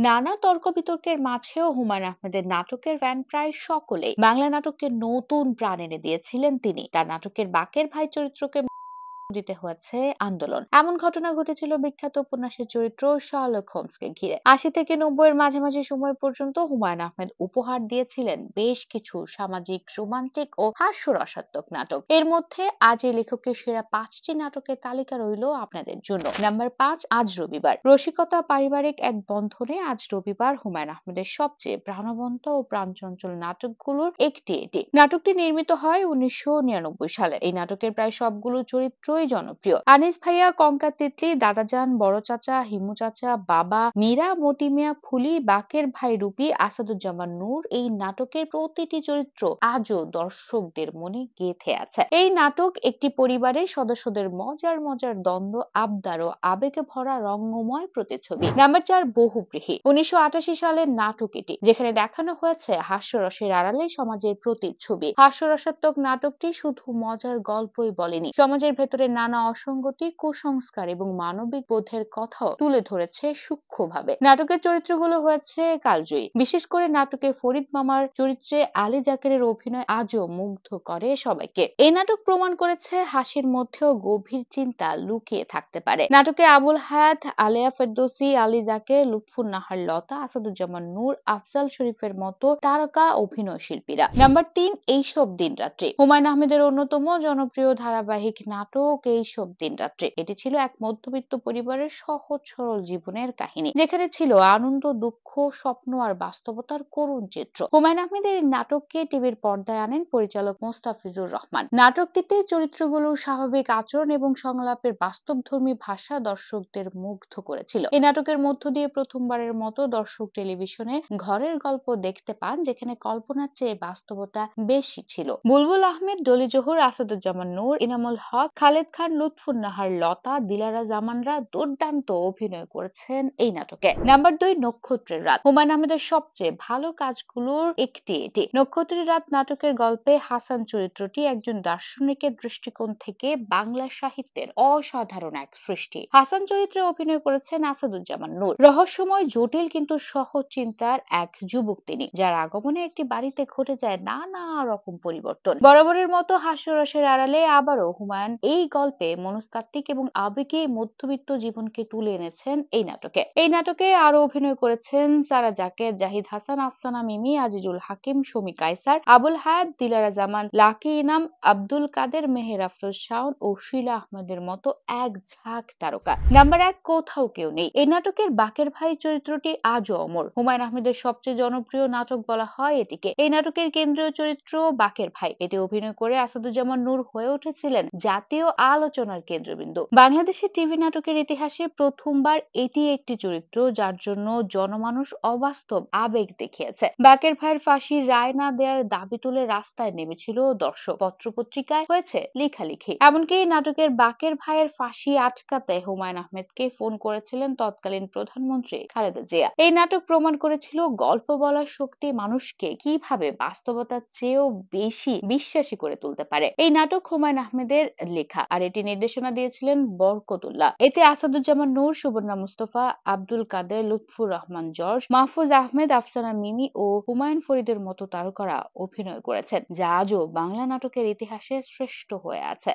নানা তর্ক-বিতর্কের মাঝেও হুমায়ূন আহমেদের নাটকের ফ্যান প্রায় সকলেই বাংলা নাটককে নতুন প্রাণ এনে দিয়েছিলেন তিনি। তার নাটকের বাকের ভাই চরিত্রকে দিতে হয়েছে আন্দোলন। এমন ঘটনা ঘটেছিল বিখ্যাত উপন্যাসের চরিত্র শার্লক হোমসকে ঘিরে। ৮০ থেকে ৯০ এর মাঝামাঝি সময় পর্যন্ত হুমায়ূন আহমেদ উপহার দিয়েছিলেন বেশ কিছু সামাজিক, রোমান্টিক ও হাস্যরসাত্মক নাটক। এর মধ্যে আজ এই লেখকের সেরা ৫টি নাটকের তালিকা রইল আপনাদের জন্য। নাম্বার ৫, আজ রবিবার। রসিকতা, পারিবারিক এক বন্ধনে আজ রবিবার হুমায়ূন আহমেদের সবচেয়ে প্রাণবন্ত ও প্রাণচঞ্চল নাটকগুলোর একটি এটি। নাটকটি নির্মিত হয় ১৯৯৯ সালে। এই নাটকের প্রায় সবগুলো চরিত্রই জনপ্রিয়। আনিস ভাইয়া, কঙ্কা তিতলি, দাদাজান, বড় চাচা, হিমু চাচা, বাবা, মীরা, মতি মিয়া, ফুলি, বাকের ভাই রুপি, আসাদুজ্জামান নূর, এই নাটকের প্রতিটি চরিত্র আজও দর্শকদের মনে গেঁথে আছে। এই নাটক একটি পরিবারের সদস্যদের মজার মজার দ্বন্দ্ব, আবদার ও আবেগে ভরা রঙ্গময় প্রতিচ্ছবি। নাম্বার ৪, বহুব্রীহি। ১৯৮৮ সালের নাটক এটি, যেখানে দেখানো হয়েছে হাস্যরসের আড়ালে সমাজের প্রতিচ্ছবি। হাস্যরসাত্মক নাটকটি শুধু মজার গল্পই বলেনি, সমাজের ভেতরে নানা অসঙ্গতি, কুসংস্কার এবং মানবিক বোধের কথাও তুলে ধরেছে সূক্ষ্মভাবে। নাটকের চরিত্রগুলো হয়েছে কালজয়ী। বিশেষ করে নাটকে ফরিদ মামার চরিত্রে আলী যাকেরের অভিনয় আজও মুগ্ধ করে সবাইকে। এই নাটক প্রমাণ করেছে হাসির মধ্যেও গভীর চিন্তা লুকিয়ে থাকতে পারে। নাটকে আবুল হায়াত, আলেয়া ফেরদৌসী, আলী যাকের, লুৎফুন নাহার লতা, আসাদুজ্জামান নূর, আফজাল শরীফের মতো তারকা অভিনয় শিল্পীরা। নাম্বার ৩, এইসব দিন রাত্রি। হুমায়ূন আহমেদের অন্যতম জনপ্রিয় ধারাবাহিক নাটক এইসব দিন রাত্রি। এটি ছিল এক মধ্যবিত্ত পরিবারের সহজ সরল জীবনের কাহিনী, যেখানে ছিল আনন্দ, দুঃখ, স্বপ্ন আর বাস্তবতার করুণ চিত্র। হুমায়ূন আহমেদের এই নাটককে টিভির পর্দায় আনেন পরিচালক মোস্তাফিজুর রহমান। নাটকটিতে চরিত্রগুলোর স্বাভাবিক আচরণ এবং সংলাপের বাস্তবধর্মী ভাষা দর্শকদের মুগ্ধ করেছিল। এই নাটকের মধ্য দিয়ে প্রথমবারের মতো দর্শক টেলিভিশনে ঘরের গল্প দেখতে পান, যেখানে কল্পনার চেয়ে বাস্তবতা বেশি ছিল। বুলবুল আহমেদ, ডলি জহুর, আসাদুজ্জামান নূর, ইনামুল হক, খালেদ খান, লুৎফুন নাহার লতা, দিলারা জামানরা দুর্দান্ত অভিনয় করেছেন এই নাটকে। নাম্বার ২, নক্ষত্রের রাত। হুমায়ূন আহমেদের সবচেয়ে ভালো কাজগুলোর একটি এটি। নক্ষত্রের রাত নাটকের গল্পে হাসান চরিত্রটি একজন দার্শনিকের দৃষ্টিকোণ থেকে বাংলা সাহিত্যের অসাধারণ এক সৃষ্টি। হাসান চরিত্রে অভিনয় করেছেন আসাদুজ্জামান নূর। রহস্যময়, জটিল কিন্তু সহজ চিন্তার এক যুবক তিনি, যার আগমনে একটি বাড়িতে ঘটে যায় নানা রকম পরিবর্তন। বরাবরের মতো হাস্যরসের আড়ালে আবারও হুমায়ূন এই গল্পে মনস্তাত্ত্বিক এবং আবেগী মধ্যবিত্ত জীবনকে তুলে এনেছেন এই নাটকে। এই নাটকে আরো অভিনয় করেছেন সারা জাকের, জাহিদ হাসান, আফসানা মিমি, আজিজুল হাকিম, শমী কায়সার, আবুল হায়াত, দিলারা জামান, লাকি ইনাম, আব্দুল কাদের, মেহের আফরোজ শাওন ও শিলা আহমেদের মতো এক ঝাঁক তারকা। নাম্বার ১, কোথাও কেউ নেই। এই নাটকের বাকের ভাই চরিত্রটি আজও অমর। হুমায়ূন আহমেদের সবচেয়ে জনপ্রিয় নাটক বলা হয় এটিকে। এই নাটকের কেন্দ্রীয় চরিত্র বাকের ভাই। এতে অভিনয় করে আসাদুজ্জামান নূর হয়ে উঠেছিলেন জাতীয় আলোচনার কেন্দ্রবিন্দু। বাংলাদেশের টিভি নাটকের ইতিহাসে প্রথমবার এটি একটি চরিত্র যার জন্য জনমানুষ অবাস্তব আবেগ দেখিয়েছে। বাকের ভাইয়ের ফাঁসির রায় না দেওয়ার দাবি তুলে রাস্তায় নেমেছিল দর্শক, পত্রপত্রিকায় হয়েছে লেখালেখি। এমনকি নাটকের বাকের ভাইয়ের ফাঁসি আটকাতে হুমায়ূন আহমেদকে ফোন করেছিলেন তৎকালীন প্রধানমন্ত্রী খালেদা জিয়া। এই নাটক প্রমাণ করেছিল গল্প বলার শক্তি মানুষকে কিভাবে বাস্তবতার চেয়েও বেশি বিশ্বাসী করে তুলতে পারে। এই নাটক হুমায়ূন আহমেদের লেখা, আর এটি নির্দেশনা দিয়েছিলেন বরকতুল্লাহ। এতে আসাদুজ্জামান নূর, সুবর্ণা মুস্তফা, আব্দুল কাদের, লুৎফুর রহমান জর্জ, মাহফুজ আহমেদ, আফসানা মিমি ও হুমায়ুন ফরিদের মতো তারকারা অভিনয় করেছেন, যা আজও বাংলা নাটকের ইতিহাসে শ্রেষ্ঠ হয়ে আছে।